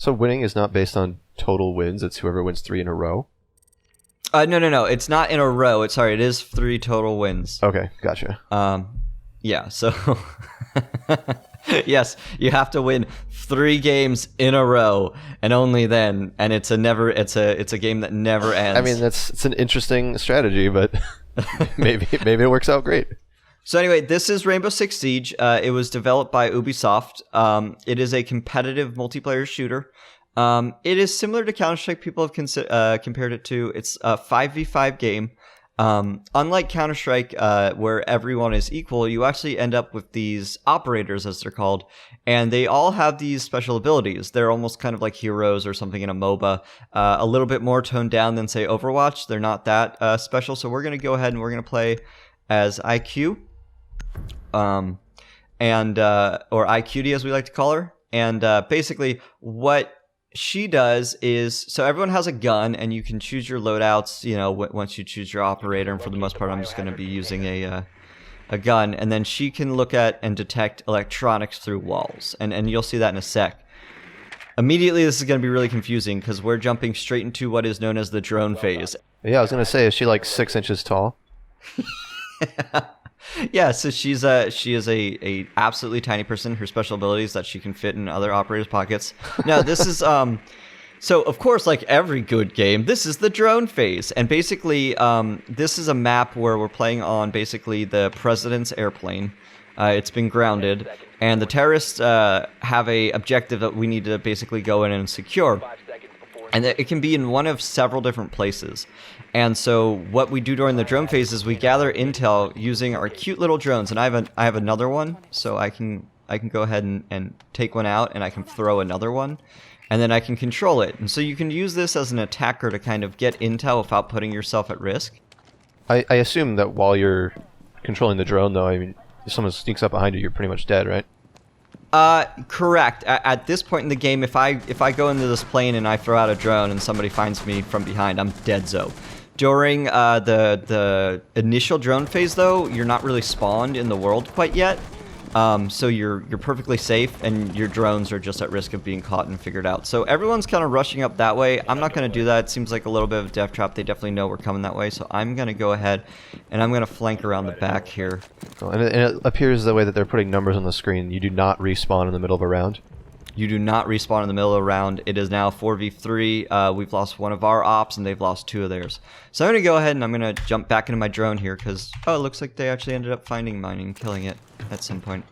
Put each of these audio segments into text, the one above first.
So winning is not based on total wins. It's whoever wins 3 in a row. No. It's not in a row. It is 3 total wins. Okay, gotcha. Yeah. So yes, you have to win 3 games in a row, and only then. And it's a game that never ends. I mean, it's an interesting strategy, but maybe it works out great. So anyway, this is Rainbow Six Siege. It was developed by Ubisoft. It is a competitive multiplayer shooter. It is similar to Counter-Strike. People have compared it to. It's a 5v5 game. Unlike Counter-Strike, where everyone is equal, you actually end up with these operators, as they're called, and they all have these special abilities. They're almost kind of like heroes or something in a MOBA, a little bit more toned down than, say, Overwatch. They're not that special, so we're going to go ahead and we're going to play as IQ, or IQD as we like to call her, and basically what she does is, so everyone has a gun, and you can choose your loadouts, once you choose your operator, and for the most part, I'm just going to be using a gun, and then she can look at and detect electronics through walls, and you'll see that in a sec. Immediately, this is going to be really confusing, because we're jumping straight into what is known as the drone phase. Yeah, I was going to say, is she like 6 inches tall? Yeah, so she is a absolutely tiny person. Her special ability is that she can fit in other operators' pockets. Now, this is so of course, like every good game, this is the drone phase, and basically, this is a map where we're playing on basically the president's airplane. It's been grounded, and the terrorists have a objective that we need to basically go in and secure. And it can be in one of several different places. And so what we do during the drone phase is we gather intel using our cute little drones. And I have another one, so I can go ahead and take one out, and I can throw another one, and then I can control it. And so you can use this as an attacker to kind of get intel without putting yourself at risk. I assume that while you're controlling the drone, though, I mean, if someone sneaks up behind you, you're pretty much dead, right? Correct. At this point in the game, if I go into this plane and I throw out a drone and somebody finds me from behind, I'm dead-zo. During the initial drone phase, though, you're not really spawned in the world quite yet. So you're perfectly safe, and your drones are just at risk of being caught and figured out. So everyone's kind of rushing up that way. I'm not going to do that. It seems like a little bit of a death trap. They definitely know we're coming that way. So I'm going to go ahead, and I'm going to flank around the back here. Cool. And it appears the way that they're putting numbers on the screen, you do not respawn in the middle of a round. You do not respawn in the middle of a round. It is now 4v3. We've lost one of our ops, and they've lost 2 of theirs. So I'm going to go ahead, and I'm going to jump back into my drone here, because, it looks like they actually ended up finding mine and killing it at some point.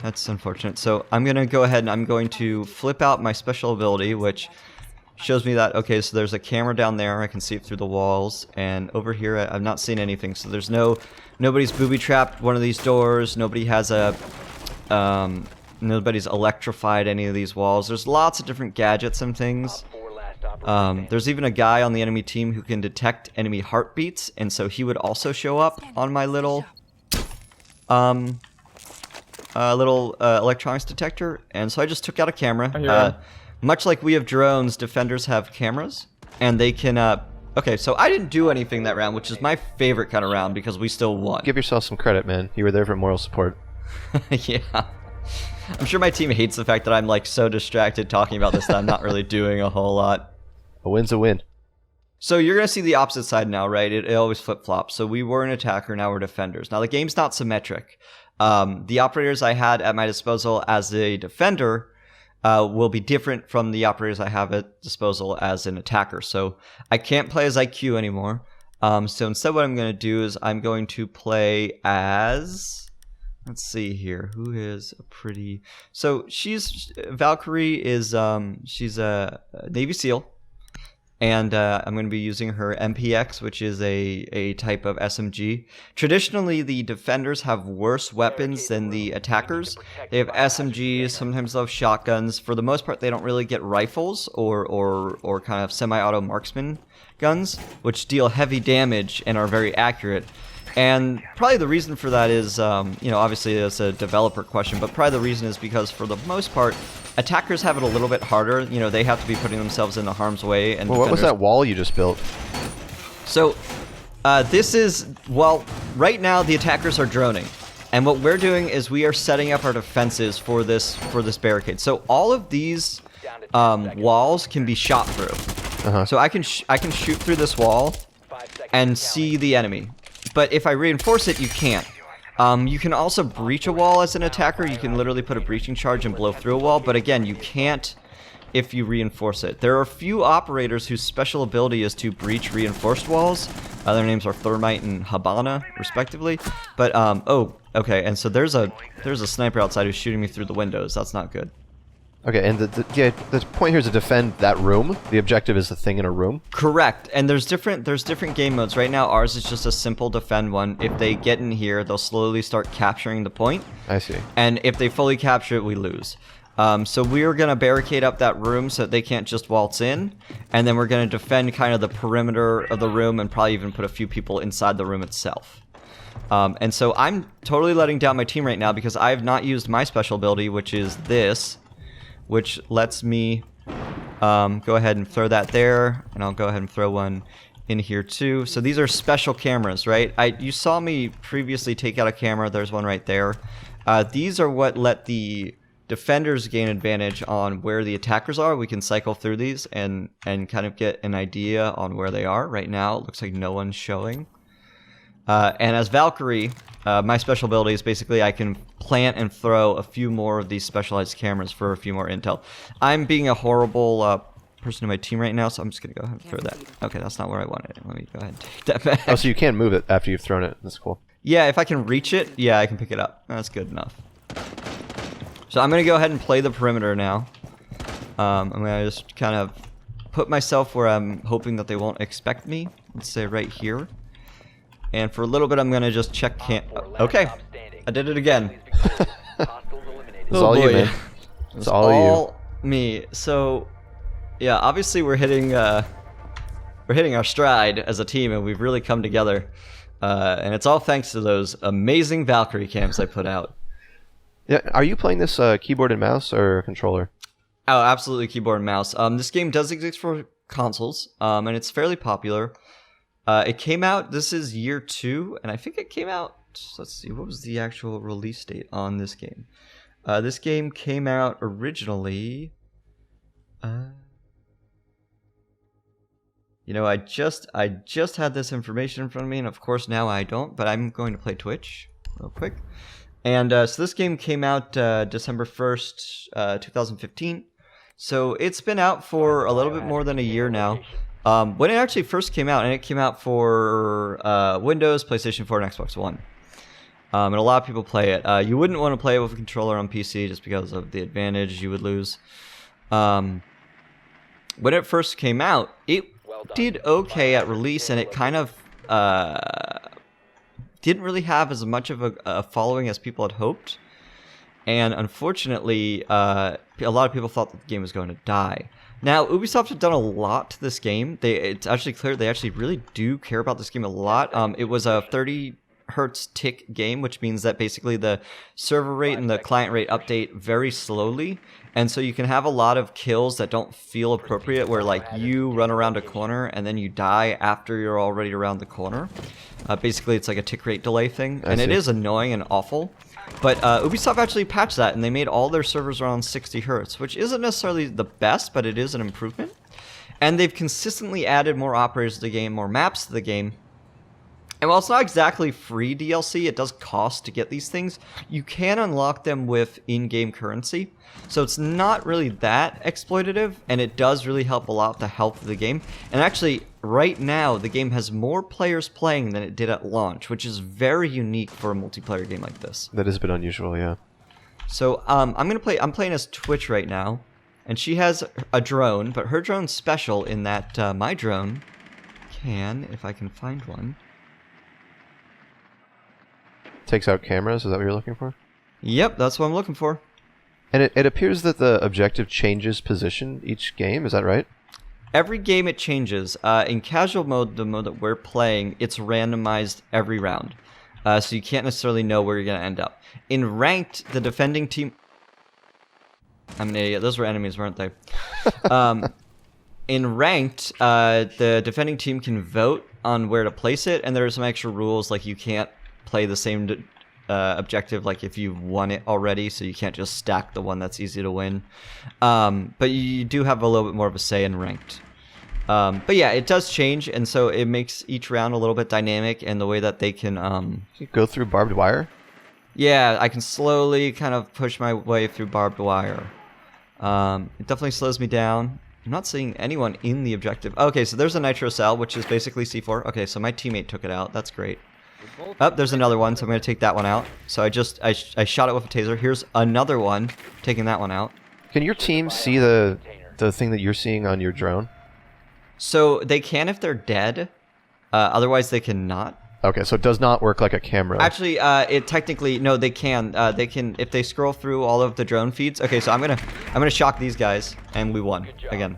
That's unfortunate. So I'm going to go ahead, and I'm going to flip out my special ability, which shows me that, okay, so there's a camera down there. I can see it through the walls. And over here, I've not seen anything. So there's nobody's booby-trapped one of these doors. Nobody has nobody's electrified any of these walls. There's lots of different gadgets and things. There's even a guy on the enemy team who can detect enemy heartbeats, and so he would also show up on my little electronics detector. And so I just took out a camera. Much like we have drones, defenders have cameras, and they can okay, so I didn't do anything that round, which is my favorite kind of round, because we still won. Give yourself some credit, man. You were there for moral support. Yeah. I'm sure my team hates the fact that I'm like so distracted talking about this that I'm not really doing a whole lot. A win's a win. So you're going to see the opposite side now, right? It always flip-flops. So we were an attacker, now we're defenders. Now the game's not symmetric. The operators I had at my disposal as a defender will be different from the operators I have at disposal as an attacker. So I can't play as IQ anymore. So instead what I'm going to do is I'm going to play as... Let's see here. Who is a pretty... So Valkyrie is, she's a Navy SEAL. And I'm going to be using her MPX, which is a type of SMG. Traditionally, the defenders have worse weapons than the attackers. They have SMGs, sometimes they'll have shotguns. For the most part, they don't really get rifles or kind of semi-auto marksman guns, which deal heavy damage and are very accurate. And probably the reason for that is, obviously it's a developer question, but probably the reason is because for the most part, attackers have it a little bit harder. They have to be putting themselves into harm's way. And what was that wall you just built? So, this is, right now the attackers are droning. And what we're doing is we are setting up our defenses for this barricade. So all of these walls can be shot through. Uh-huh. So I can shoot through this wall and see the enemy. But if I reinforce it, you can't. You can also breach a wall as an attacker. You can literally put a breaching charge and blow through a wall. But again, you can't if you reinforce it. There are a few operators whose special ability is to breach reinforced walls. Their names are Thermite and Habana, respectively. But, oh, okay, and so there's a sniper outside who's shooting me through the windows. That's not good. Okay, and the point here is to defend that room. The objective is the thing in a room. Correct, and there's different game modes. Right now, ours is just a simple defend one. If they get in here, they'll slowly start capturing the point. I see. And if they fully capture it, we lose. So we're going to barricade up that room so that they can't just waltz in. And then we're going to defend kind of the perimeter of the room and probably even put a few people inside the room itself. And so I'm totally letting down my team right now because I have not used my special ability, which is this, which lets me go ahead and throw that there. And I'll go ahead and throw one in here too. So these are special cameras, right? You saw me previously take out a camera. There's one right there. These are what let the defenders gain advantage on where the attackers are. We can cycle through these and kind of get an idea on where they are. Right now, it looks like no one's showing. And as Valkyrie, my special ability is basically I can plant and throw a few more of these specialized cameras for a few more intel. I'm being a horrible person in my team right now, so I'm just going to go ahead and throw that. Okay, that's not where I wanted it. Let me go ahead and take that back. Oh, so you can't move it after you've thrown it. That's cool. Yeah, if I can reach it, yeah, I can pick it up. That's good enough. So I'm going to go ahead and play the perimeter now. I'm going to just kind of put myself where I'm hoping that they won't expect me. Let's say right here. And for a little bit, I'm going to just check okay. I did it again. It's all you, man. It's all you. Me. So, yeah, obviously we're hitting our stride as a team, and we've really come together. And it's all thanks to those amazing Valkyrie cams I put out. Yeah, are you playing this keyboard and mouse or controller? Oh, absolutely keyboard and mouse. This game does exist for consoles, and it's fairly popular. It came out, this is year 2, and I think it came out, let's see, what was the actual release date on this game? This game came out originally, you know, I just had this information in front of me, and of course now I don't, but I'm going to play Twitch real quick. And so this game came out December 1st, 2015. So it's been out for a little bit more than a year now. When it actually first came out, and it came out for Windows, PlayStation 4, and Xbox One. And a lot of people play it. You wouldn't want to play it with a controller on PC just because of the advantage you would lose. When it first came out, it did okay at release, and it kind of didn't really have as much of a following as people had hoped. And unfortunately, a lot of people thought that the game was going to die. Now, Ubisoft have done a lot to this game. It's actually clear they actually really do care about this game a lot. It was a 30 hertz tick game, which means that basically the server rate and the client rate update very slowly. And so you can have a lot of kills that don't feel appropriate, where like you run around a corner and then you die after you're already around the corner. Basically, it's like a tick rate delay thing, and it is annoying and awful. But Ubisoft actually patched that, and they made all their servers around 60 hertz, which isn't necessarily the best, but it is an improvement. And they've consistently added more operators to the game, more maps to the game. And while it's not exactly free DLC, it does cost to get these things. You can unlock them with in-game currency. So it's not really that exploitative, and it does really help a lot with the health of the game. And actually, right now, the game has more players playing than it did at launch, which is very unique for a multiplayer game like this. That is a bit unusual, yeah. So I'm playing as Twitch right now, and she has a drone, but her drone's special in that my drone can, if I can find one, takes out cameras, is that what you're looking for? Yep, that's what I'm looking for. And it appears that the objective changes position each game, is that right? Every game it changes. In casual mode, the mode that we're playing, it's randomized every round. So you can't necessarily know where you're going to end up. In ranked, the defending team... I'm an idiot. Those were enemies, weren't they? In ranked, the defending team can vote on where to place it, and there are some extra rules, like you can't play the same objective, like if you've won it already, so you can't just stack the one that's easy to win. But you do have a little bit more of a say in ranked. But yeah, it does change, and so it makes each round a little bit dynamic, and the way that they can You go through barbed wire? yeah, I can slowly kind of push my way through barbed wire. It definitely slows me down. I'm not seeing anyone in the objective. Okay, so there's a nitro cell, which is basically C4. Okay, so my teammate took it out. That's great. Oh, there's another one, so I'm going to take that one out. So I shot it with a taser. Here's another one, taking that one out. Can your team see the thing that you're seeing on your drone? So they can if they're dead. Otherwise, they cannot. Okay, so it does not work like a camera. Actually, it technically no, they can. They can if they scroll through all of the drone feeds. Okay, so I'm gonna shock these guys, and we won again.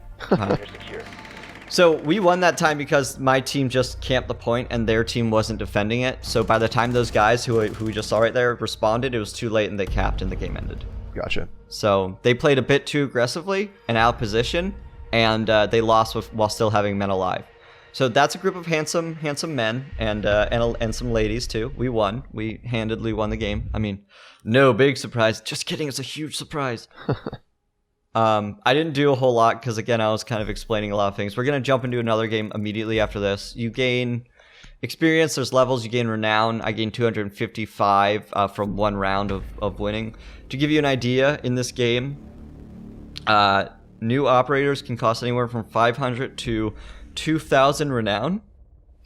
So we won that time because my team just camped the point, and their team wasn't defending it. So by the time those guys who we just saw right there responded, it was too late, and they capped, and the game ended. Gotcha. So they played a bit too aggressively and out of position, and they lost while still having men alive. So that's a group of handsome men and some ladies too. We won. We handedly won the game. I mean, no big surprise. Just kidding. It's a huge surprise. I didn't do a whole lot because again, I was kind of explaining a lot of things. We're gonna jump into another game immediately after this. You gain experience. There's levels. You gain renown. I gained 255 from one round of winning. To give you an idea, in this game, new operators can cost anywhere from 500 to 2,000 renown.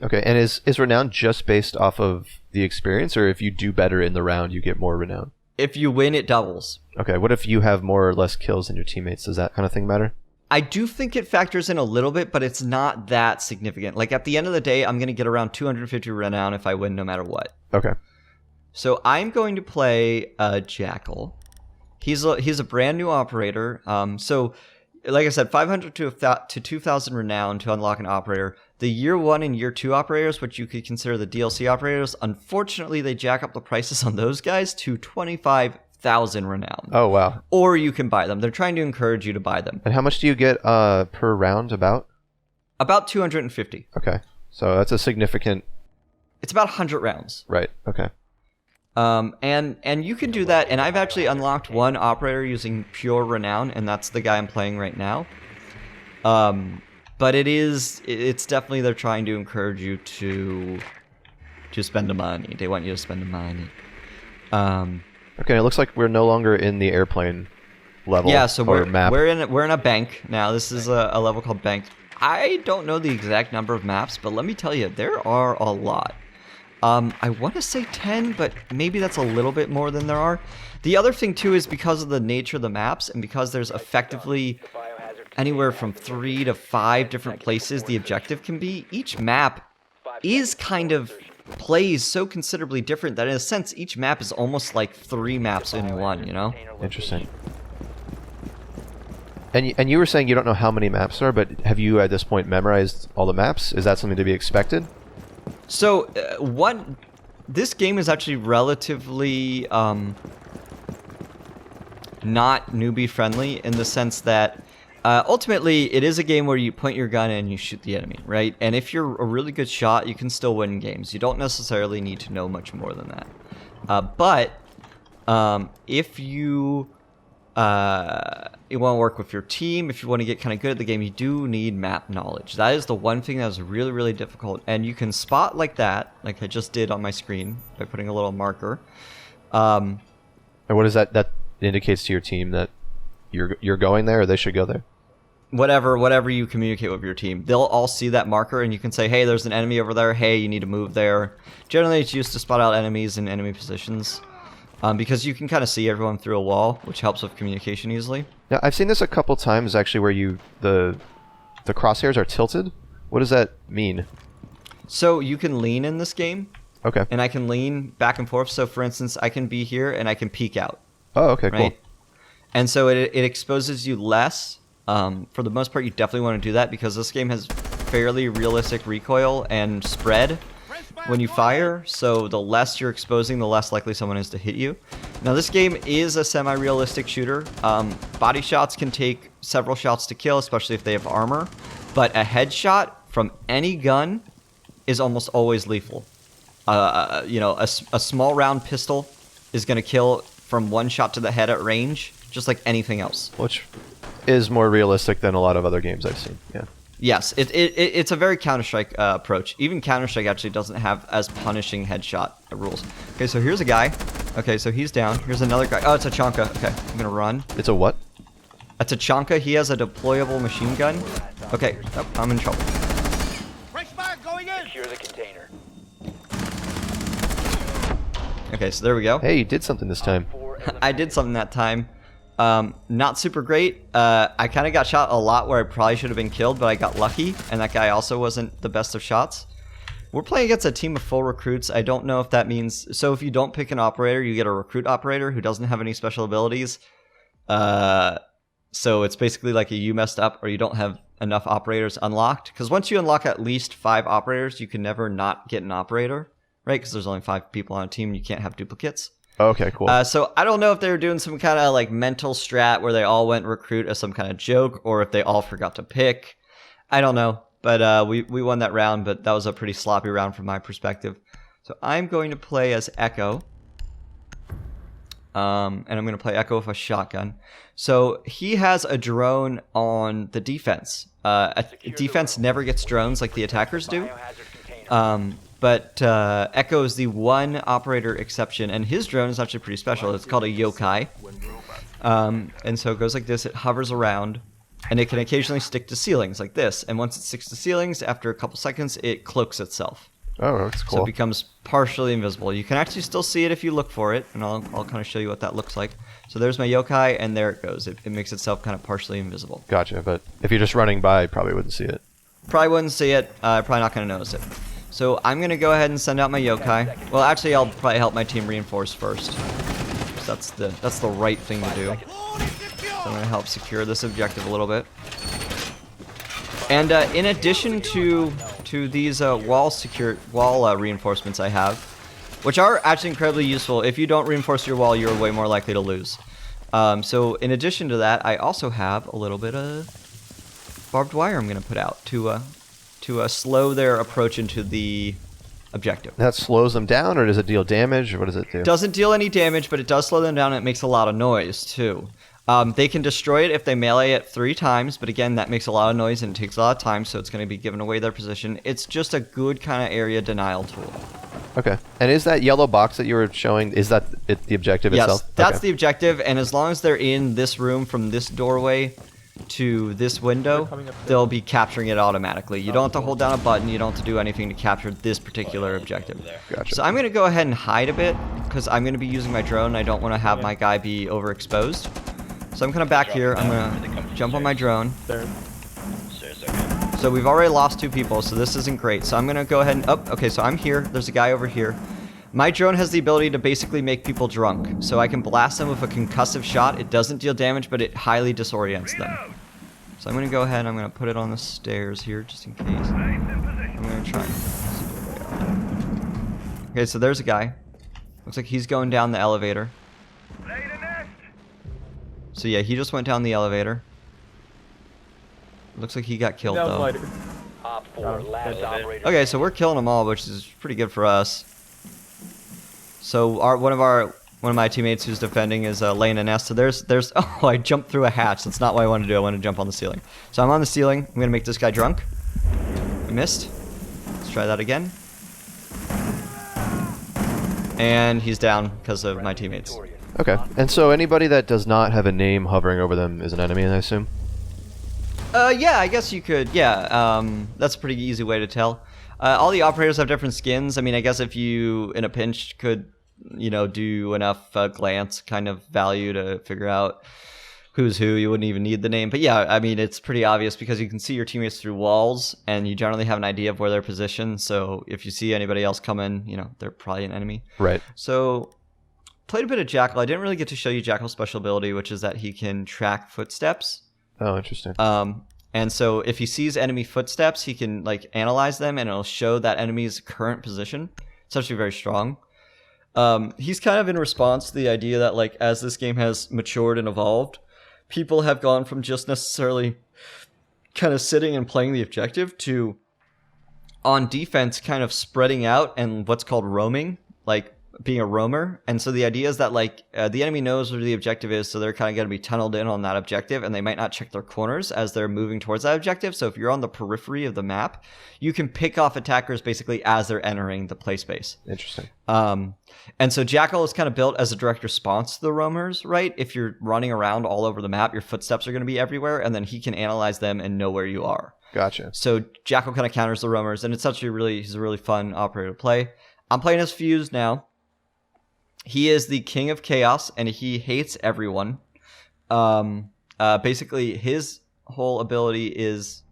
Okay, and is renown just based off of the experience, or if you do better in the round, you get more renown? If you win, it doubles. Okay, what if you have more or less kills than your teammates? Does that kind of thing matter? I do think it factors in a little bit, but it's not that significant. Like, at the end of the day, I'm going to get around 250 renown if I win no matter what. Okay. So I'm going to play Jackal. He's a brand new operator. So, like I said, 500 to 2,000 renown to unlock an operator. The year 1 and year 2 operators, which you could consider the DLC operators, unfortunately, they jack up the prices on those guys to 25,000 renown. Oh, wow. Or you can buy them. They're trying to encourage you to buy them. And how much do you get per round about? About 250. Okay. So that's a significant... It's about 100 rounds. Right. Okay. And you can do that, and I've actually unlocked one operator using pure renown, and that's the guy I'm playing right now. But it's definitely they're trying to encourage you to spend the money. They want you to spend the money. Okay, it looks like we're no longer in the airplane level. Yeah, so map. we're in a bank now. This is a level called Bank. I don't know the exact number of maps, but let me tell you, there are a lot. I want to say 10, but maybe that's a little bit more than there are. The other thing, too, is because of the nature of the maps and because there's effectively anywhere from 3 to 5 different places the objective can be, each map is kind of plays so considerably different that in a sense each map is almost like 3 maps in one, you know? Interesting. And you were saying you don't know how many maps there are, but have you at this point memorized all the maps? Is that something to be expected? So, this game is actually relatively not newbie friendly in the sense that ultimately it is a game where you point your gun and you shoot the enemy, right? And if you're a really good shot, you can still win games. You don't necessarily need to know much more than that. But if you want to work with your team, if you want to get kind of good at the game, you do need map knowledge. That is the one thing that is really, really difficult. And you can spot like that, like I just did on my screen by putting a little marker. And what is that? That indicates to your team that you're going there, or they should go there? Whatever you communicate with your team, they'll all see that marker, and you can say, "Hey, there's an enemy over there. Hey, you need to move there." Generally, it's used to spot out enemies in enemy positions. Because you can kind of see everyone through a wall, which helps with communication easily. Yeah, I've seen this a couple times actually, where the crosshairs are tilted. What does that mean? So you can lean in this game. Okay. And I can lean back and forth. So for instance, I can be here and I can peek out. Oh, okay, right? cool. And so it exposes you less. For the most part, you definitely want to do that because this game has fairly realistic recoil and spread when you fire, so the less you're exposing, the less likely someone is to hit you. Now, this game is a semi-realistic shooter. Body shots can take several shots to kill, especially if they have armor, but a headshot from any gun is almost always lethal. A small round pistol is going to kill from one shot to the head at range, just like anything else. Which is more realistic than a lot of other games I've seen. Yeah. Yes, it's a very Counter-Strike approach. Even Counter-Strike actually doesn't have as punishing headshot rules. Okay, so here's a guy. Okay, so he's down. Here's another guy. Oh, it's a Chonka. Okay, I'm gonna run. It's a what? That's a Chonka. He has a deployable machine gun. Okay, oh, I'm in trouble. Secure the container. Okay, so there we go. Hey, you did something this time. I did something that time. Not super great. I kind of got shot a lot where I probably should have been killed, but I got lucky, and that guy also wasn't the best of shots. We're playing against a team of full recruits. I don't know if that means... So if you don't pick an operator, you get a recruit operator who doesn't have any special abilities. So it's basically like you messed up or you don't have enough operators unlocked. Because once you unlock at least 5 operators, you can never not get an operator, right? Because there's only 5 people on a team, you can't have duplicates. Okay, cool. So I don't know if they were doing some kind of like mental strat where they all went recruit as some kind of joke, or if they all forgot to pick. I don't know, but we won that round, but that was a pretty sloppy round from my perspective. So I'm going to play as Echo, and I'm going to play Echo with a shotgun. So he has a drone on the defense. Defense never gets drones like the attackers do. But Echo is the one operator exception, and his drone is actually pretty special. It's called a yokai. And so it goes like this. It hovers around, and it can occasionally stick to ceilings like this. And once it sticks to ceilings, after a couple seconds, it cloaks itself. Oh, that's cool. So it becomes partially invisible. You can actually still see it if you look for it, and I'll kind of show you what that looks like. So there's my yokai, and there it goes. It makes itself kind of partially invisible. Gotcha, but if you're just running by, you probably wouldn't see it. Probably wouldn't see it. Probably not going to notice it. So I'm going to go ahead and send out my yokai. Well, actually, I'll probably help my team reinforce first. That's the right thing to do. So I'm going to help secure this objective a little bit. And in addition to these wall reinforcements I have, which are actually incredibly useful. If you don't reinforce your wall, you're way more likely to lose. So in addition to that, I also have a little bit of barbed wire I'm going to put out to slow their approach into the objective. That slows them down, or does it deal damage, or what does it do? Doesn't deal any damage, but it does slow them down, and it makes a lot of noise, too. They can destroy it if they melee it 3 times, but again, that makes a lot of noise, and it takes a lot of time, so it's going to be giving away their position. It's just a good kind of area denial tool. Okay. And is that yellow box that you were showing, is that the objective itself? Yes, that's the objective, and as long as they're in this room from this doorway to this window, they'll be capturing it automatically. You don't have to hold down a button, you don't have to do anything to capture this particular objective. Gotcha. So I'm going to go ahead and hide a bit, because I'm going to be using my drone, and I don't want to have my guy be overexposed. So I'm kind of back here, I'm going to jump on my drone. So we've already lost 2 people, so this isn't great. So I'm going to go ahead and... Oh, okay, so I'm here. There's a guy over here. My drone has the ability to basically make people drunk. So I can blast them with a concussive shot. It doesn't deal damage, but it highly disorients them. So I'm going to go ahead and I'm going to put it on the stairs here, just in case. I'm going to try and see where they are. Okay, so there's a guy. Looks like he's going down the elevator. So yeah, he just went down the elevator. Looks like he got killed, though. Okay, so we're killing them all, which is pretty good for us. So one of my teammates who's defending is laying a nest. So there's oh, I jumped through a hatch. That's not what I want to do. I want to jump on the ceiling. So I'm on the ceiling. I'm gonna make this guy drunk. I missed. Let's try that again. And he's down because of my teammates. Okay. And so anybody that does not have a name hovering over them is an enemy, I assume? Yeah, I guess you could. Yeah, that's a pretty easy way to tell. All the operators have different skins. I mean, I guess if you, in a pinch, could, you know, do enough glance kind of value to figure out who's who, you wouldn't even need the name. But yeah, I mean, it's pretty obvious because you can see your teammates through walls, and you generally have an idea of where they're positioned. So if you see anybody else coming, you know, they're probably an enemy. Right. So played a bit of Jackal. I didn't really get to show you Jackal's special ability, which is that he can track footsteps. Oh, interesting. And so if he sees enemy footsteps, he can like analyze them, and it'll show that enemy's current position. It's actually very strong. He's kind of in response to the idea that like as this game has matured and evolved, people have gone from just necessarily kind of sitting and playing the objective to on defense kind of spreading out and what's called roaming. Like being a roamer. And so the idea is that like the enemy knows where the objective is, so they're kind of going to be tunneled in on that objective, and they might not check their corners as they're moving towards that objective. So if you're on the periphery of the map, you can pick off attackers basically as they're entering the play space. Interesting. And so Jackal is kind of built as a direct response to the roamers, right? If you're running around all over the map, your footsteps are going to be everywhere, and then he can analyze them and know where you are. Gotcha. So Jackal kind of counters the roamers, and it's actually he's a really fun operator to play. I'm playing as Fuse now. He is the king of chaos, and he hates everyone. Basically, his whole ability is...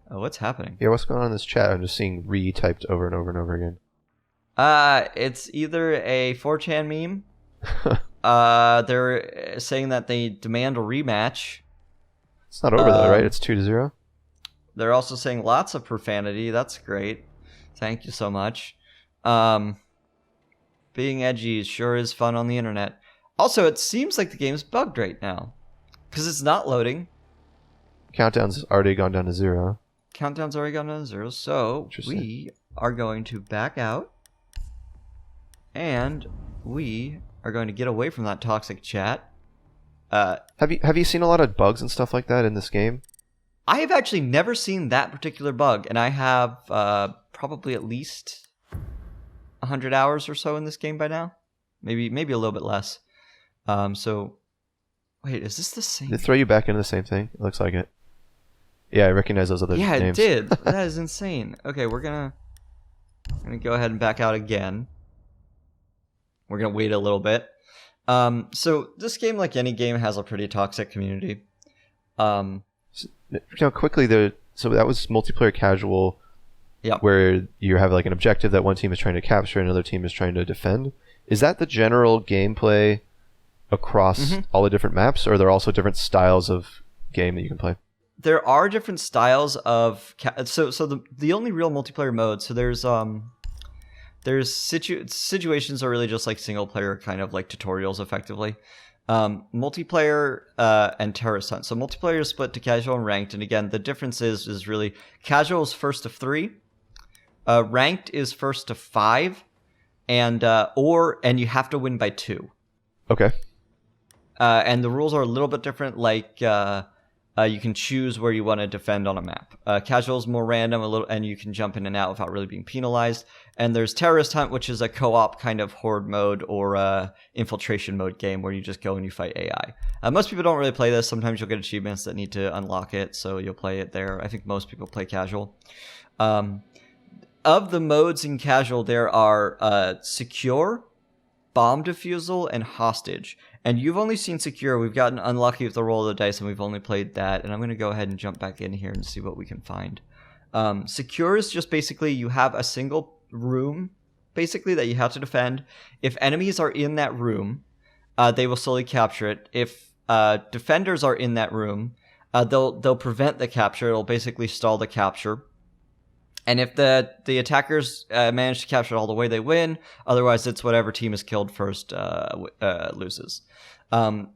Oh, what's happening? Yeah, what's going on in this chat? I'm just seeing re-typed over and over and over again. It's either a 4chan meme. They're saying that they demand a rematch. It's not over though, right? It's 2-0. They're also saying lots of profanity. That's great. Thank you so much. Being edgy sure is fun on the internet. Also, it seems like the game's bugged right now because it's not loading. Countdown's already gone down to 0. Countdown's already gone down to 0, so we are going to back out, and we are going to get away from that toxic chat. Have you seen a lot of bugs and stuff like that in this game? I have actually never seen that particular bug, and I have probably at least 100 hours or so in this game by now. Maybe a little bit less. So, wait, is this the same? Did it throw you back into the same thing? It looks like it. Yeah, I recognize those other names. Yeah, it did. That is insane. Okay, we're gonna go ahead and back out again. We're gonna wait a little bit. So this game, like any game, has a pretty toxic community. Quickly, so that was multiplayer casual. Yep. Where you have like an objective that one team is trying to capture and another team is trying to defend. Is that the general gameplay across all the different maps, or are there also different styles of game that you can play? There are different styles of so the only real multiplayer mode. So there's situations are really just like single player kind of like tutorials effectively. Multiplayer and terrorist hunt. So multiplayer is split to casual and ranked, and again the difference is really casual is first to 3. Ranked is first to 5, and you have to win by 2. Okay. And the rules are a little bit different. Like you can choose where you want to defend on a map. Casual is more random, and you can jump in and out without really being penalized. And there's terrorist hunt, which is a co-op kind of horde mode or infiltration mode game where you just go and you fight AI. Most people don't really play this. Sometimes you'll get achievements that need to unlock it, so you'll play it there. I think most people play casual. Of the modes in casual, there are secure, bomb defusal, and hostage. And you've only seen secure. We've gotten unlucky with the roll of the dice, and we've only played that. And I'm going to go ahead and jump back in here and see what we can find. Secure is just basically you have a single room, basically, that you have to defend. If enemies are in that room, they will slowly capture it. If defenders are in that room, they'll prevent the capture. It'll basically stall the capture. And if the attackers manage to capture it all the way, they win. Otherwise, it's whatever team is killed first loses. Bomb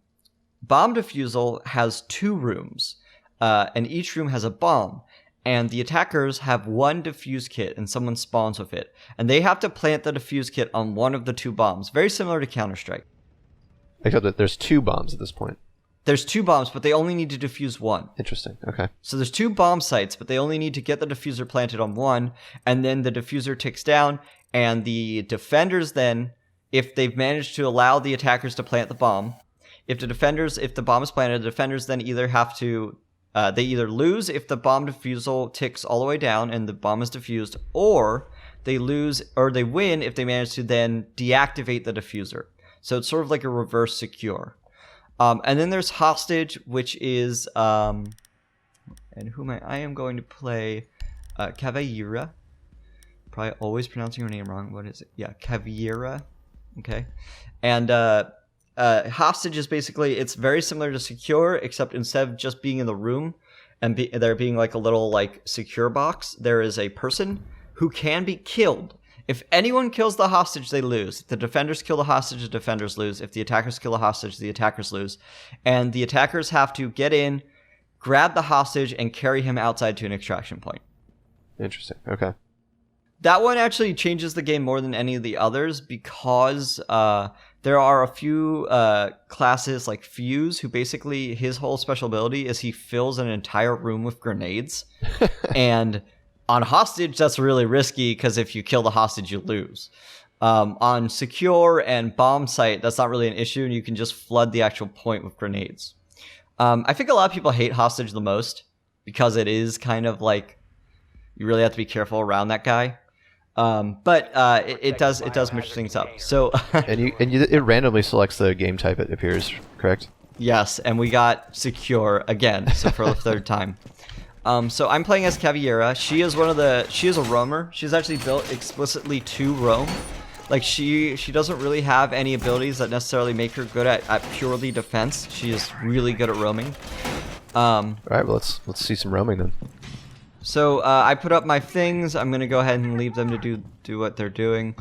defusal has 2 rooms, and each room has a bomb. And the attackers have 1 defuse kit, and someone spawns with it. And they have to plant the defuse kit on one of the 2 bombs. Very similar to Counter-Strike. Except that there's 2 bombs at this point. There's 2 bombs, but they only need to defuse 1. Interesting. Okay. So there's 2 bomb sites, but they only need to get the diffuser planted on 1, and then the diffuser ticks down, and the defenders then, if they've managed to allow the attackers to plant the bomb, if the bomb is planted, the defenders then either have to, they either lose if the bomb defusal ticks all the way down and the bomb is defused, or they lose, or they win if they manage to then deactivate the diffuser. So it's sort of like a reverse secure. And then there's hostage, which is, and I am going to play Caveira. Probably always pronouncing her name wrong. What is it? Yeah, Caveira. Okay. And hostage is basically, it's very similar to secure, except instead of just being in the room and there being like a little like secure box, there is a person who can be killed. If anyone kills the hostage, they lose. If the defenders kill the hostage, the defenders lose. If the attackers kill the hostage, the attackers lose. And the attackers have to get in, grab the hostage, and carry him outside to an extraction point. Interesting. Okay. That one actually changes the game more than any of the others because there are a few classes like Fuse who basically his whole special ability is he fills an entire room with grenades. And on hostage, that's really risky because if you kill the hostage, you lose. On secure and bomb site, that's not really an issue, and you can just flood the actual point with grenades. I think a lot of people hate hostage the most because it is kind of like you really have to be careful around that guy. But it does mix things up. So it randomly selects the game type, it appears, correct? Yes, and we got secure again, so for the third time. So I'm playing as Caviera. She is a roamer. She's actually built explicitly to roam. Like she doesn't really have any abilities that necessarily make her good at purely defense. She is really good at roaming. All right, well let's see some roaming then. So I put up my things. I'm gonna go ahead and leave them to do what they're doing,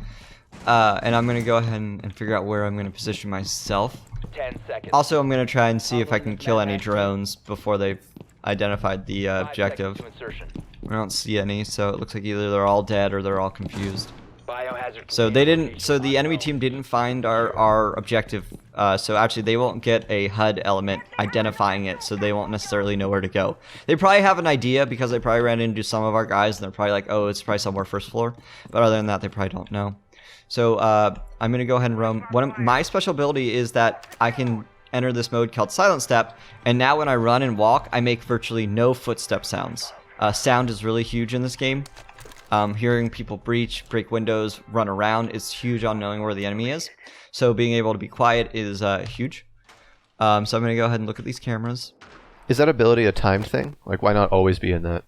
and I'm gonna go ahead and figure out where I'm gonna position myself. 10 seconds. Also, I'm gonna try and see if I can kill any drones before they've identified the 5 objective. seconds to insertion. I don't see any, so it looks like either they're all dead or they're all confused. Biohazard So they didn't. So the enemy team didn't find our objective. So actually, they won't get a HUD element identifying it. So they won't necessarily know where to go. They probably have an idea because they probably ran into some of our guys, and they're probably like, "Oh, it's probably somewhere first floor." But other than that, they probably don't know. So I'm gonna go ahead and roam. One of my special ability is that I can enter this mode called Silent Step, and now when I run and walk, I make virtually no footstep sounds. Sound is really huge in this game. Hearing people breach, break windows, run around is huge on knowing where the enemy is. So being able to be quiet is huge. So I'm going to go ahead and look at these cameras. Is that ability a timed thing? Like, why not always be in that?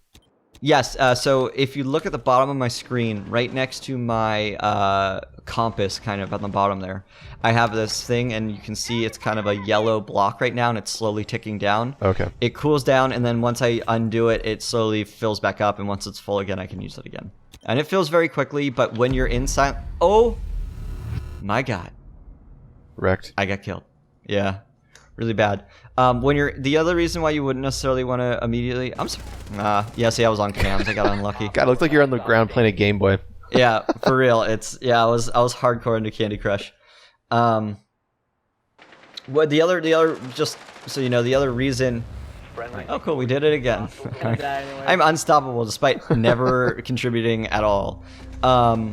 Yes, so if you look at the bottom of my screen, right next to my compass, kind of at the bottom there, I have this thing, and you can see it's kind of a yellow block right now, and it's slowly ticking down. Okay. It cools down, and then once I undo it, it slowly fills back up, and once it's full again, I can use it again. And it fills very quickly, but when you're inside... Oh! My God. Wrecked. I got killed. Yeah. Really bad. When you're... The other reason why you wouldn't necessarily want to immediately... yeah, see, I was on cams. I got unlucky. God, it looked like you're on the ground playing a Game Boy. Yeah, for real. I was hardcore into Candy Crush. What the other just so you know, the other reason. Oh, cool, we did it again. I'm unstoppable despite never contributing at all. The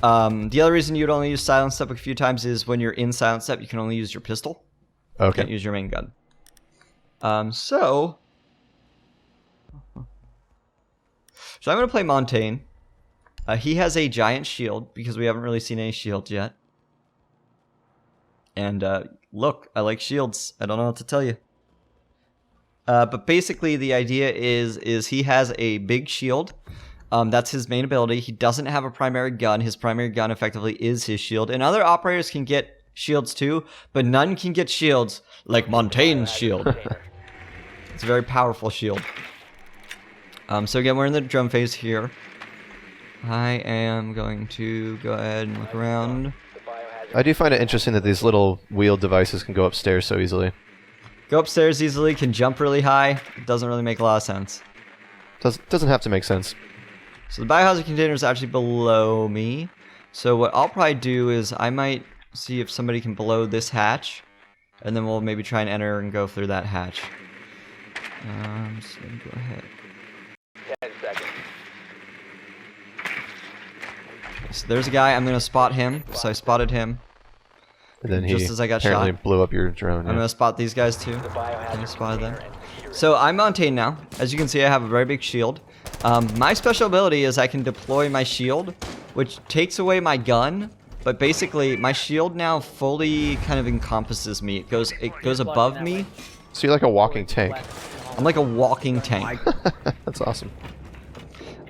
other reason you'd only use Silent Step a few times is when you're in Silent Step, you can only use your pistol. Okay. You can't use your main gun. So I'm going to play Montaigne. He has a giant shield because we haven't really seen any shields yet. And look, I like shields. I don't know what to tell you. But basically the idea is he has a big shield. That's his main ability. He doesn't have a primary gun. His primary gun effectively is his shield. And other operators can get shields too, but none can get shields like Montaigne's shield. It's a very powerful shield. So again, we're in the drone phase here. I am going to go ahead and look around. I do find it interesting that these little wheeled devices can go upstairs so easily. Go upstairs easily, can jump really high. It doesn't really make a lot of sense. Doesn't have to make sense. So the biohazard container is actually below me. So what I'll probably do is I might see if somebody can blow this hatch, and then we'll maybe try and enter and go through that hatch. So go ahead. 10 seconds. So there's a guy. I'm gonna spot him. So I spotted him. And then Just as I got apparently shot. blew up your drone. I'm gonna spot these guys too. I spotted them. So I'm Montaigne now. As you can see, I have a very big shield. My special ability is I can deploy my shield, which takes away my gun. But basically, my shield now fully kind of encompasses me. It goes above me. So you're like a walking tank. I'm like a walking tank. That's awesome.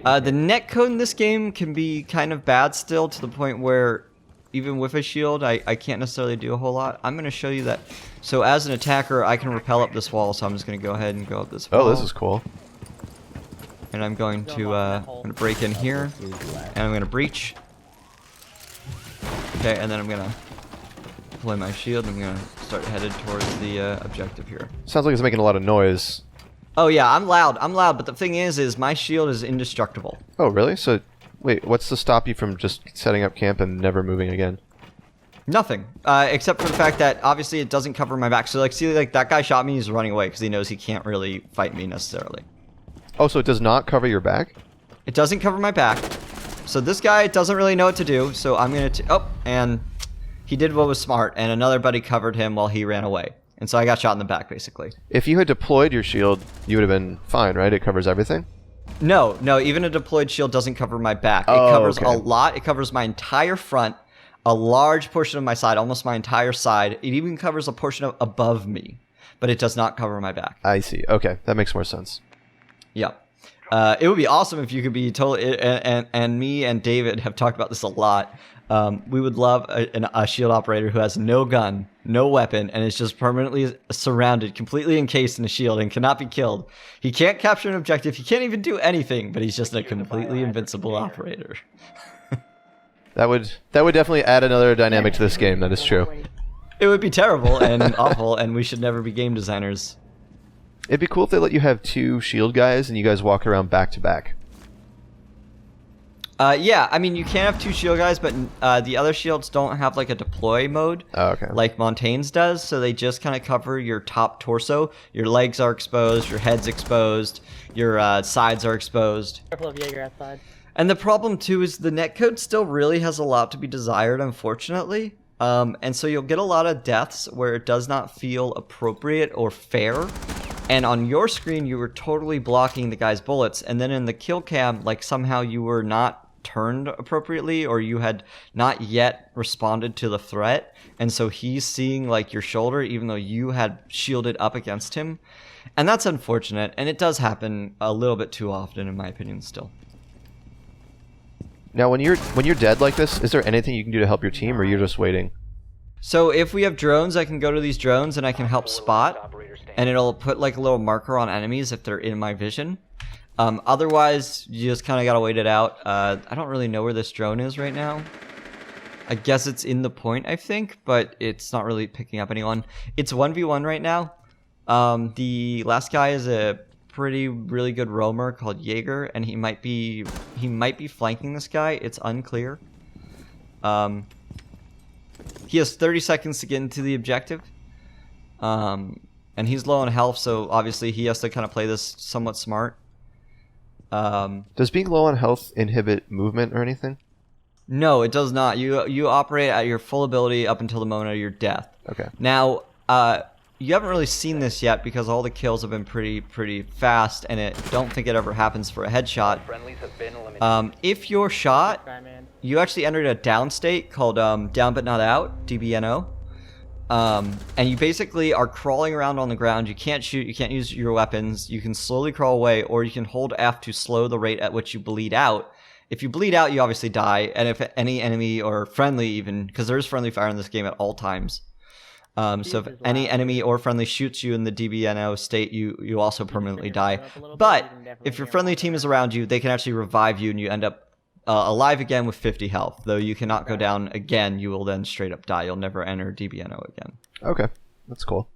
The netcode in this game can be kind of bad still, to the point where even with a shield, I can't necessarily do a whole lot. I'm going to show you that. So as an attacker, I can rappel up this wall, so I'm just going to go ahead and go up this wall. Oh, this is cool. And I'm going to break in here, and I'm going to breach. Okay, and then I'm going to deploy my shield, and I'm going to start headed towards the objective here. Sounds like it's making a lot of noise. Oh yeah, I'm loud. I'm loud, but the thing is my shield is indestructible. Oh, really? So, wait, what's to stop you from just setting up camp and never moving again? Nothing, except for the fact that obviously it doesn't cover my back. So like, see, like that guy shot me. He's running away because he knows he can't really fight me necessarily. Oh, so it does not cover your back? It doesn't cover my back. So this guy doesn't really know what to do. So I'm gonna. Oh, and he did what was smart, and another buddy covered him while he ran away. And so I got shot in the back, basically. If you had deployed your shield, you would have been fine, right? It covers everything? No, even a deployed shield doesn't cover my back. It Oh, covers okay. a lot. It covers my entire front, a large portion of my side, almost my entire side. It even covers a portion of above me, but it does not cover my back. I see. Okay, that makes more sense. Yep. It would be awesome if you could be totally. And me and David have talked about this a lot. We would love a shield operator who has no gun, no weapon, and is just permanently surrounded, completely encased in a shield, and cannot be killed. He can't capture an objective. He can't even do anything, but he's just a completely invincible operator. That would definitely add another dynamic to this game. That is true. It would be terrible and awful, and we should never be game designers. It'd be cool if they let you have 2 shield guys and you guys walk around back to back. Yeah, I mean, you can have 2 shield guys, but the other shields don't have like a deploy mode. Oh, okay. Like Montaigne's does, so they just kind of cover your top torso. Your legs are exposed, your head's exposed, your sides are exposed. Careful of Jaeger outside. And the problem too is the netcode still really has a lot to be desired, unfortunately. And so you'll get a lot of deaths where it does not feel appropriate or fair. And on your screen, you were totally blocking the guy's bullets. And then in the kill cam, like somehow you were not turned appropriately, or you had not yet responded to the threat, and so he's seeing like your shoulder even though you had shielded up against him. And that's unfortunate, and it does happen a little bit too often in my opinion still. Now, when you're dead like this, is there anything you can do to help your team, or you're just waiting? So if we have drones, I can go to these drones and I can help spot, and it'll put like a little marker on enemies if they're in my vision. Otherwise, you just kind of gotta wait it out. I don't really know where this drone is right now. I guess it's in the point, I think, but it's not really picking up anyone. It's 1v1 right now. The last guy is a really good roamer called Jaeger, and he might be flanking this guy. It's unclear. He has 30 seconds to get into the objective. And he's low on health, so obviously he has to kind of play this somewhat smart. Does being low on health inhibit movement or anything? No, it does not. You operate at your full ability up until the moment of your death. Okay. Now, you haven't really seen this yet because all the kills have been pretty fast, and I don't think it ever happens for a headshot. Friendlies have been eliminated. If you're shot, Skyman. you actually entered a down state called down but not out, DBNO. And you basically are crawling around on the ground. You can't shoot, you can't use your weapons. You can slowly crawl away, or you can hold F to slow the rate at which you bleed out. If you bleed out, you obviously die, and if any enemy or friendly even, because there's friendly fire in this game at all times. So if any enemy or friendly shoots you in the DBNO state, you also permanently die. But if your friendly team is around you, they can actually revive you, and you end up alive again with 50 health. Though you cannot go down again, you will then straight up die. You'll never enter DBNO again. Okay, that's cool.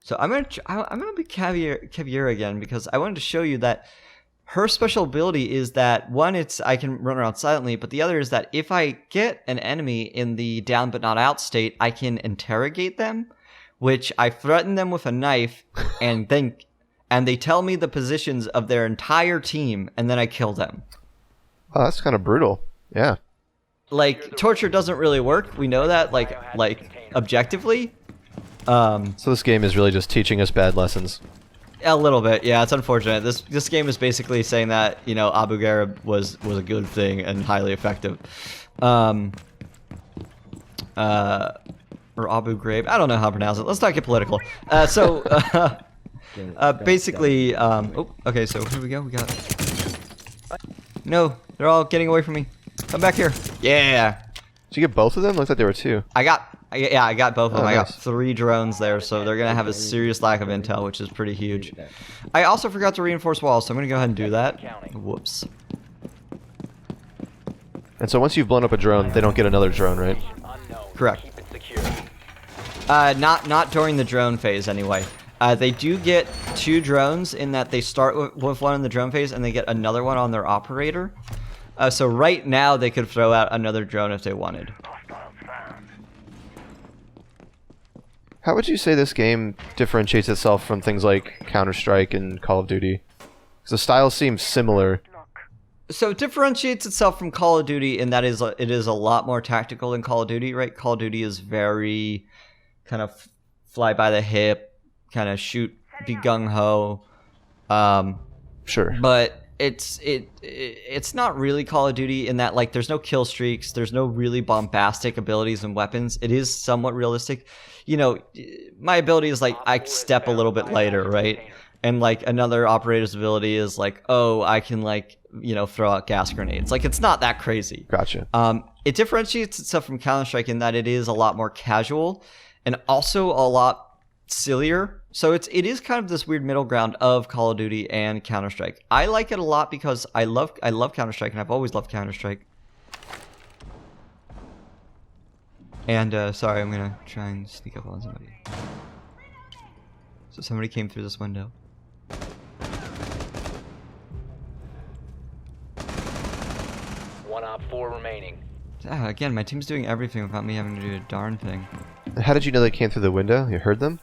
So I'm gonna be Cavier again because I wanted to show you that her special ability is that one, I can run around silently, but the other is that if I get an enemy in the down but not out state, I can interrogate them, which I threaten them with a knife, and they tell me the positions of their entire team, and then I kill them. Oh, that's kind of brutal. Yeah. Like, torture doesn't really work. We know that, like objectively. So this game is really just teaching us bad lessons. A little bit, yeah. It's unfortunate. This game is basically saying that, you know, Abu Ghraib was a good thing and highly effective, or Abu Ghraib. I don't know how to pronounce it. Let's not get political. Basically, oh, okay. So here we go. We got. No, they're all getting away from me. Come back here. Yeah. Did you get both of them? Looks like there were 2. I got both of them. Oh, I got nice. 3 drones there, so they're gonna have a serious lack of intel, which is pretty huge. I also forgot to reinforce walls, so I'm gonna go ahead and do that. Whoops. And so once you've blown up a drone, they don't get another drone, right? Correct. Keep it secure. Not during the drone phase anyway. They do get 2 drones in that they start with one in the drone phase and they get another one on their operator. So right now they could throw out another drone if they wanted. How would you say this game differentiates itself from things like Counter-Strike and Call of Duty? Because the styles seem similar. So it differentiates itself from Call of Duty in that it is a lot more tactical than Call of Duty, right? Call of Duty is very kind of fly by the hip, kind of shoot, be gung-ho. Sure. But it's not really Call of Duty in that, like, there's no kill streaks, there's no really bombastic abilities and weapons. It is somewhat realistic. You know, my ability is like I step a little bit lighter, right? And like another operator's ability is like, oh, I can like, you know, throw out gas grenades. Like, it's not that crazy. Gotcha. It differentiates itself from Counter-Strike in that it is a lot more casual and also a lot sillier. So it is kind of this weird middle ground of Call of Duty and Counter-Strike. I like it a lot because I love Counter-Strike, and I've always loved Counter-Strike. And sorry, I'm gonna try and sneak up on somebody. So somebody came through this window. One op 4 remaining. Again, my team's doing everything without me having to do a darn thing. How did you know they came through the window? You heard them?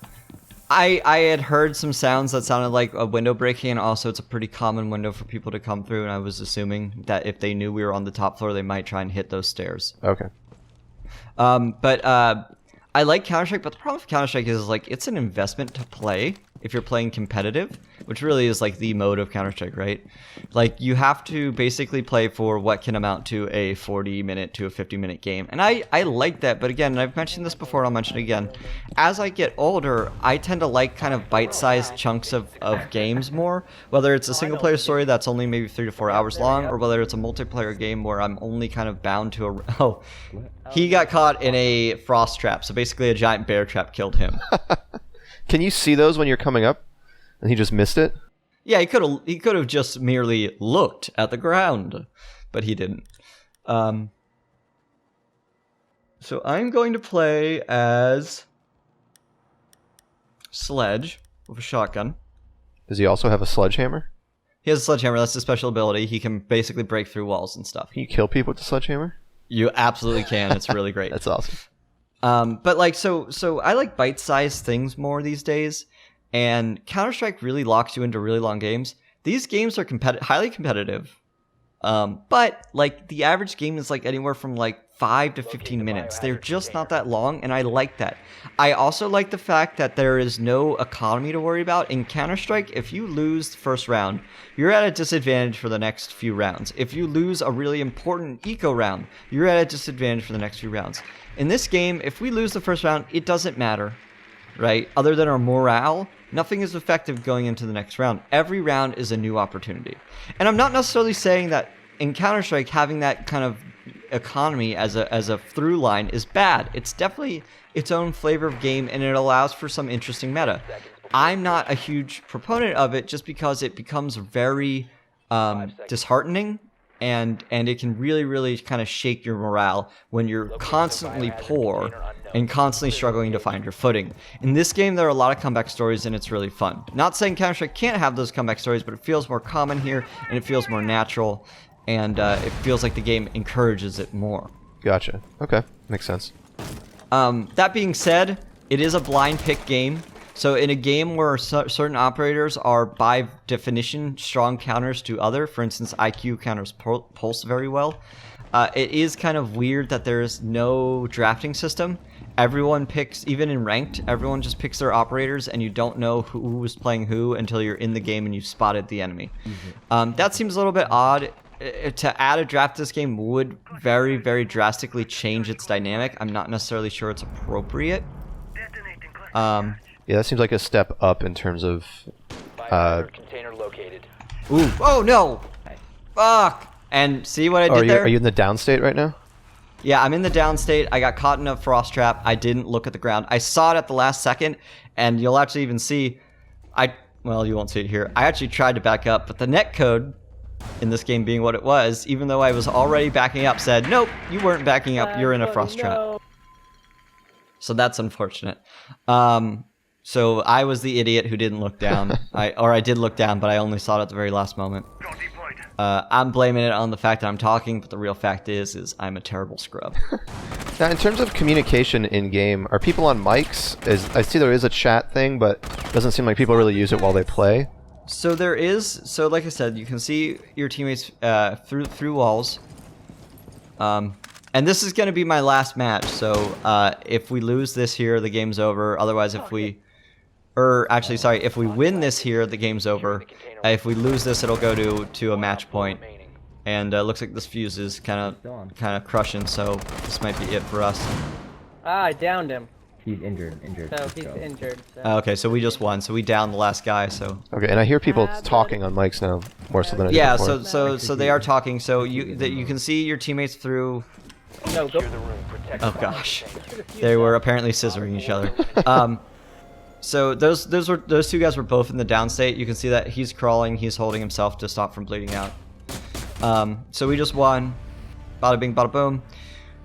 I had heard some sounds that sounded like a window breaking, and also it's a pretty common window for people to come through, and I was assuming that if they knew we were on the top floor, they might try and hit those stairs. Okay. But I like Counter-Strike, but the problem with Counter-Strike is like it's an investment to play if you're playing competitive, which really is like the mode of Counter-Strike, right? Like, you have to basically play for what can amount to a 40-minute to a 50-minute game. And I like that, but again, I've mentioned this before and I'll mention it again. As I get older, I tend to like kind of bite-sized chunks of games more, whether it's a single-player story that's only maybe 3 to 4 hours long, or whether it's a multiplayer game where I'm only kind of bound to a... Oh, he got caught in a frost trap, so basically a giant bear trap killed him. Can you see those when you're coming up? And he just missed it? Yeah, he could have just merely looked at the ground, but he didn't. So I'm going to play as Sledge with a shotgun. Does he also have a sledgehammer? He has a sledgehammer. That's his special ability. He can basically break through walls and stuff. Can you kill people with the sledgehammer? You absolutely can. It's really great. That's awesome. But like, so I like bite-sized things more these days, and Counter-Strike really locks you into really long games. These games are highly competitive, but like the average game is like anywhere from like 5 to 15 minutes. They're just not that long, and I like that. I also like the fact that there is no economy to worry about. In Counter-Strike, if you lose the first round, you're at a disadvantage for the next few rounds. If you lose a really important eco round, you're at a disadvantage for the next few rounds. In this game, if we lose the first round, it doesn't matter, right? Other than our morale, nothing is effective going into the next round. Every round is a new opportunity. And I'm not necessarily saying that in Counter-Strike, having that kind of economy as a through line is bad. It's definitely its own flavor of game, and it allows for some interesting meta. I'm not a huge proponent of it just because it becomes very disheartening, and it can really kind of shake your morale when you're constantly poor and constantly struggling to find your footing. In this game, there are a lot of comeback stories, and it's really fun. Not saying Counter-Strike can't have those comeback stories, but it feels more common here, and it feels more natural, and it feels like the game encourages it more. Gotcha. Okay. Makes sense. That being said, it is a blind pick game. So in a game where certain operators are by definition strong counters to other, for instance, IQ counters Pulse very well, it is kind of weird that there is no drafting system. Everyone picks, even in ranked, everyone just picks their operators, and you don't know who is playing who until you're in the game and you've spotted the enemy. Mm-hmm. That seems a little bit odd. To add a draft to this game would very drastically change its dynamic. I'm not necessarily sure it's appropriate. Yeah, that seems like a step up in terms of... container located. Ooh. Oh, no! Fuck! And see what I did there? Are you in the down state right now? Yeah, I'm in the down state. I got caught in a frost trap. I didn't look at the ground. I saw it at the last second, and you'll actually even see... Well, you won't see it here. I actually tried to back up, but the netcode in this game being what it was, even though I was already backing up, said, nope, you weren't backing up. You're in a frost trap. So that's unfortunate. So I was the idiot who didn't look down. I did look down, but I only saw it at the very last moment. I'm blaming it on the fact that I'm talking, but the real fact is I'm a terrible scrub. Now, in terms of communication in game, are people on mics? I see there is a chat thing, but it doesn't seem like people really use it while they play. So there is. So like I said, you can see your teammates through walls. And this is going to be my last match. So if we lose this here, the game's over. Otherwise, if we win this here, the game's over. If we lose this, it'll go to a match point. And looks like this fuse is kind of crushing. So this might be it for us. Ah, I downed him. He's injured. So he's injured. So. Okay, so we just won. So we downed the last guy. So Okay, and I hear people talking on mics now more so than I did yeah. before. So they are talking. So you can see your teammates through. No, go. Oh gosh, they were apparently scissoring each other. So those two guys were both in the down state. You can see that he's crawling, he's holding himself to stop from bleeding out. So we just won. Bada bing, bada boom.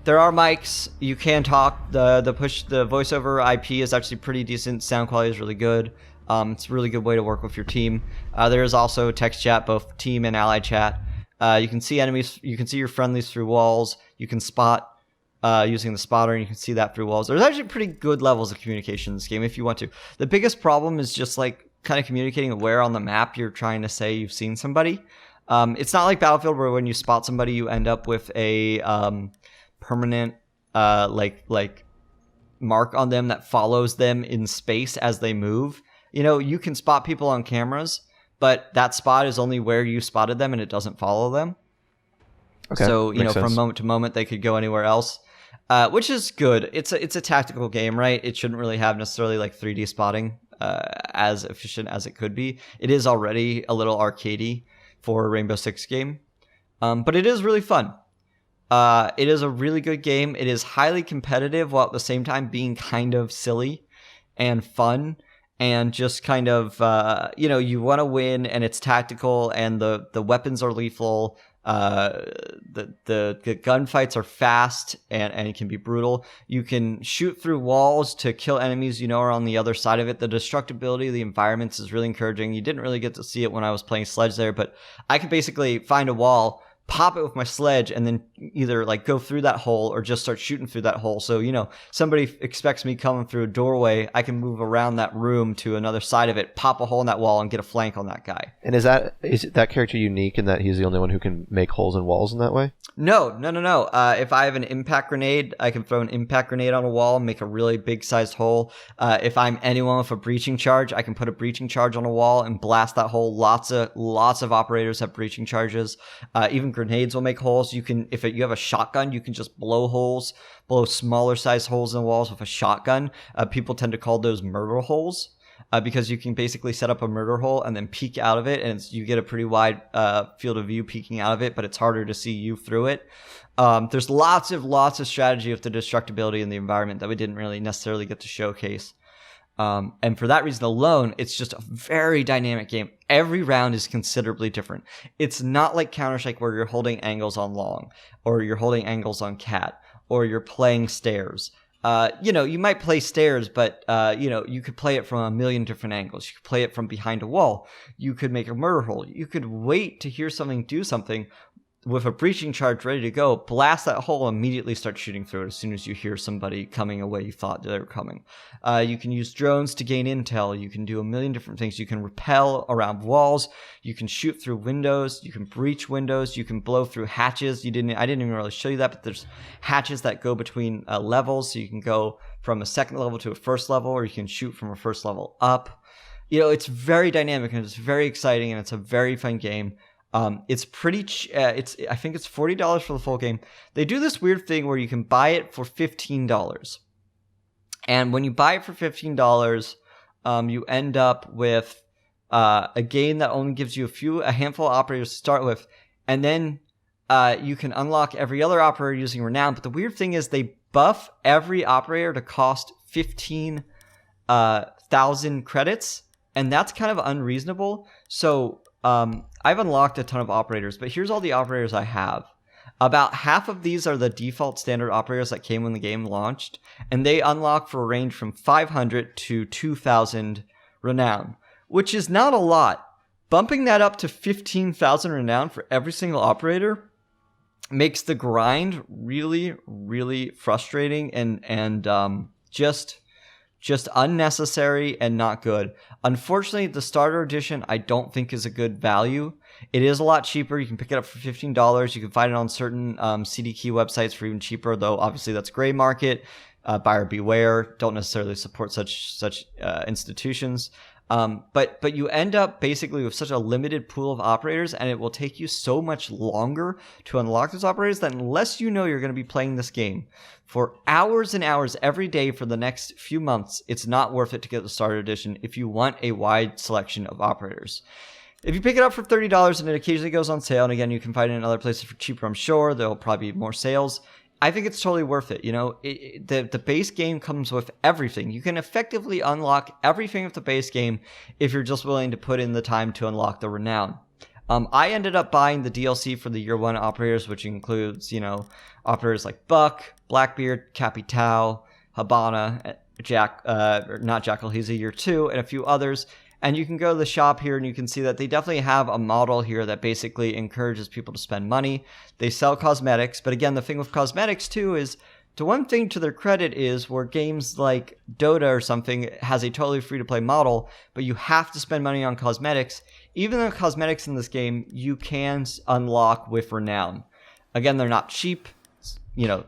There are mics. You can talk. The voiceover IP is actually pretty decent. Sound quality is really good. It's a really good way to work with your team. There is also text chat, both team and ally chat. You can see enemies. You can see your friendlies through walls. You can spot using the spotter, and you can see that through walls. There's actually pretty good levels of communication in this game if you want to. The biggest problem is just like kind of communicating where on the map you're trying to say you've seen somebody. It's not like Battlefield where when you spot somebody you end up with a permanent like mark on them that follows them in space as they move. You know, you can spot people on cameras, but that spot is only where you spotted them and it doesn't follow them. Okay, so, you know, makes sense. from moment to moment, they could go anywhere else, which is good. It's a tactical game, right? It shouldn't really have necessarily like 3D spotting as efficient as it could be. It is already a little arcadey for a Rainbow Six game, but it is really fun. It is a really good game. It is highly competitive while at the same time being kind of silly and fun. And just kind of, you know, you want to win, and it's tactical, and the weapons are lethal. The gunfights are fast and it can be brutal. You can shoot through walls to kill enemies you know are on the other side of it. The destructibility of the environments is really encouraging. You didn't really get to see it when I was playing Sledge there, but I could basically find a wall, pop it with my sledge, and then either like go through that hole or just start shooting through that hole. So, you know, somebody expects me coming through a doorway, I can move around that room to another side of it, pop a hole in that wall, and get a flank on that guy. And is that character unique in that he's the only one who can make holes in walls in that way? No. If I have an impact grenade, I can throw an impact grenade on a wall and make a really big sized hole. If I'm anyone with a breaching charge, I can put a breaching charge on a wall and blast that hole. Lots of operators have breaching charges. Even grenades will make holes. You can, if you have a shotgun, you can just blow smaller size holes in the walls with a shotgun. People tend to call those murder holes. Because you can basically set up a murder hole and then peek out of it, and you get a pretty wide field of view peeking out of it, but it's harder to see you through it. There's lots of strategy with the destructibility in the environment that we didn't really necessarily get to showcase. And for that reason alone, it's just a very dynamic game. Every round is considerably different. It's not like Counter-Strike where you're holding angles on long, or you're holding angles on cat, or you're playing stairs. You know, you might play stairs, but, you know, you could play it from a million different angles. You could play it from behind a wall. You could make a murder hole. You could wait to hear something do something with a breaching charge ready to go, blast that hole, immediately start shooting through it as soon as you hear somebody coming away you thought they were coming. You can use drones to gain intel. You can do a million different things. You can rappel around walls. You can shoot through windows. You can breach windows. You can blow through hatches. I didn't even really show you that, but there's hatches that go between levels. So you can go from a second level to a first level, or you can shoot from a first level up. You know, it's very dynamic and it's very exciting, and it's a very fun game. It's pretty. I think it's $40 for the full game. They do this weird thing where you can buy it for $15, and when you buy it for $15, you end up with a game that only gives you a handful of operators to start with, and then you can unlock every other operator using renown. But the weird thing is they buff every operator to cost 15,000 credits, and that's kind of unreasonable. So I've unlocked a ton of operators, but here's all the operators I have. About half of these are the default standard operators that came when the game launched, and they unlock for a range from 500 to 2,000 renown, which is not a lot. Bumping that up to 15,000 renown for every single operator makes the grind really, really frustrating and just unnecessary and not good. Unfortunately, the starter edition I don't think is a good value. It is a lot cheaper. You can pick it up for $15. You can find it on certain CD key websites for even cheaper, though obviously that's gray market. Buyer beware. Don't necessarily support such institutions. But you end up basically with such a limited pool of operators, and it will take you so much longer to unlock those operators that unless you know you're going to be playing this game for hours and hours every day for the next few months, it's not worth it to get the starter edition if you want a wide selection of operators. If you pick it up for $30 and it occasionally goes on sale, and again, you can find it in other places for cheaper, I'm sure, there'll probably be more sales. I think it's totally worth it. You know, the base game comes with everything. You can effectively unlock everything with the base game if you're just willing to put in the time to unlock the renown. I ended up buying the DLC for the year 1 operators, which includes, you know, operators like Buck, Blackbeard, Capitao, Habana, not Jackal, he's a year 2, and a few others. And you can go to the shop here and you can see that they definitely have a model here that basically encourages people to spend money. They sell cosmetics, but again, the thing with cosmetics too is, the one thing to their credit is where games like Dota or something has a totally free-to-play model, but you have to spend money on cosmetics. Even the cosmetics in this game, you can unlock with renown. Again, they're not cheap. You know,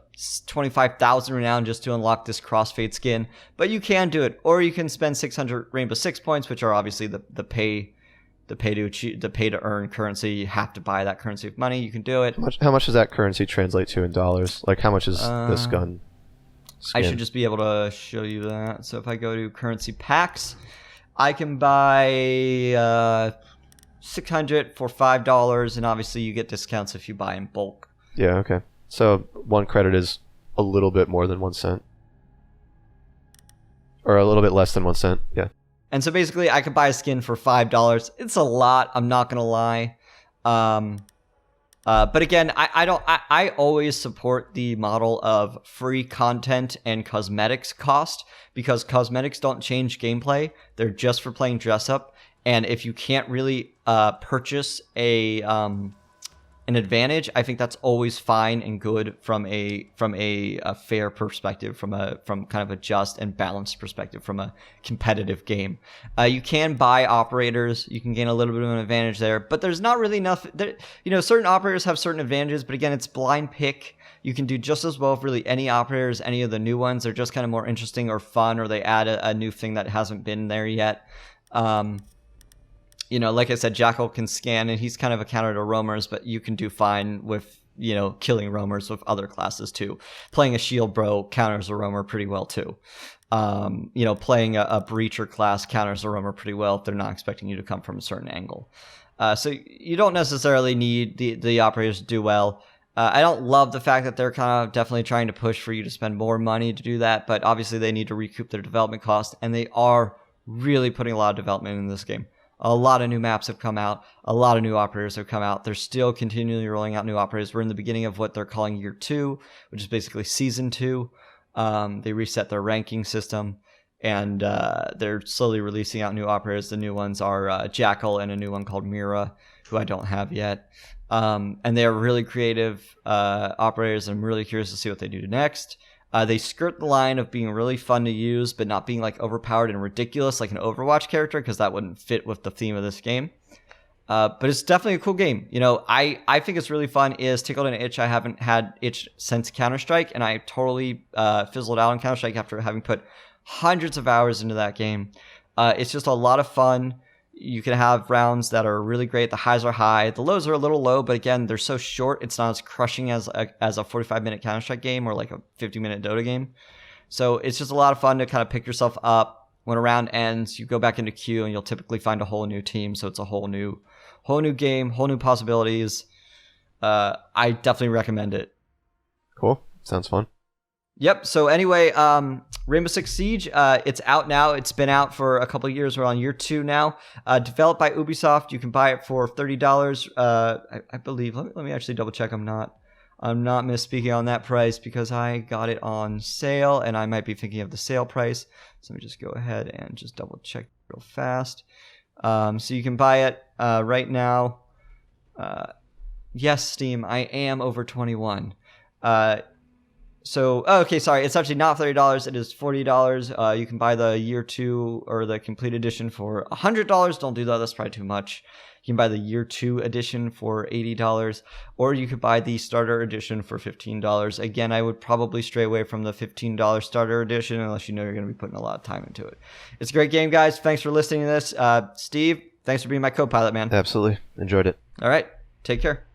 25,000 renown just to unlock this crossfade skin, but you can do it, or you can spend 600 Rainbow Six points, which are obviously the pay to earn currency. You have to buy that currency with money. You can do it. How much does that currency translate to in dollars? Like, how much is this gun skin? I should just be able to show you that. So if I go to currency packs, I can buy 600 for $5, and obviously you get discounts if you buy in bulk. Yeah. Okay. So 1 credit is a little bit more than 1 cent. Or a little bit less than 1 cent, yeah. And so basically I could buy a skin for $5. It's a lot, I'm not going to lie. But again, I always support the model of free content and cosmetics cost, because cosmetics don't change gameplay. They're just for playing dress up. And if you can't really purchase an advantage, I think that's always fine and good from a fair perspective, from kind of a just and balanced perspective, from a competitive game. You can buy operators, you can gain a little bit of an advantage there, but there's not really enough. You know, certain operators have certain advantages, but again, it's blind pick. You can do just as well with really any operators, any of the new ones. They're just kind of more interesting or fun, or they add a new thing that hasn't been there yet. You know, like I said, Jackal can scan, and he's kind of a counter to roamers, but you can do fine with, you know, killing roamers with other classes too. Playing a shield bro counters a roamer pretty well too. You know, playing a breacher class counters a roamer pretty well if they're not expecting you to come from a certain angle. So you don't necessarily need the operators to do well. I don't love the fact that they're kind of definitely trying to push for you to spend more money to do that, but obviously they need to recoup their development cost, and they are really putting a lot of development in this game. A lot of new maps have come out. A lot of new operators have come out. They're still continually rolling out new operators. We're in the beginning of what they're calling Year 2, which is basically Season 2. They reset their ranking system, and they're slowly releasing out new operators. The new ones are Jackal and a new one called Mira, who I don't have yet. And they're really creative operators. I'm really curious to see what they do next. They skirt the line of being really fun to use, but not being like overpowered and ridiculous like an Overwatch character, because that wouldn't fit with the theme of this game. But it's definitely a cool game. You know, I think it's really fun. It has tickled an itch I haven't had itch since Counter-Strike, and I totally fizzled out on Counter-Strike after having put hundreds of hours into that game. It's just a lot of fun. You can have rounds that are really great. The highs are high. The lows are a little low, but again, they're so short, it's not as crushing as a 45-minute Counter-Strike game or like a 50-minute Dota game. So it's just a lot of fun to kind of pick yourself up. When a round ends, you go back into queue, and you'll typically find a whole new team. So it's a whole new game, whole new possibilities. I definitely recommend it. Cool. Sounds fun. Yep. So anyway, Rainbow Six Siege, it's out now. It's been out for a couple of years. We're on Year 2 now. Developed by Ubisoft. You can buy it for $30. I believe. Let me actually double check. I'm not misspeaking on that price because I got it on sale, and I might be thinking of the sale price. So let me just go ahead and just double check real fast. So you can buy it right now. Yes, Steam, I am over 21. Okay, sorry, it's actually not $30. It is $40. You can buy the year 2 or the complete edition for $100. Don't do that. That's probably too much. You can buy the year 2 edition for $80, or you could buy the starter edition for $15. Again, I would probably stray away from the $15 starter edition unless you know you're going to be putting a lot of time into it. It's a great game, guys. Thanks for listening to this. Steve, thanks for being my co-pilot, man. Absolutely. Enjoyed it. All right. Take care.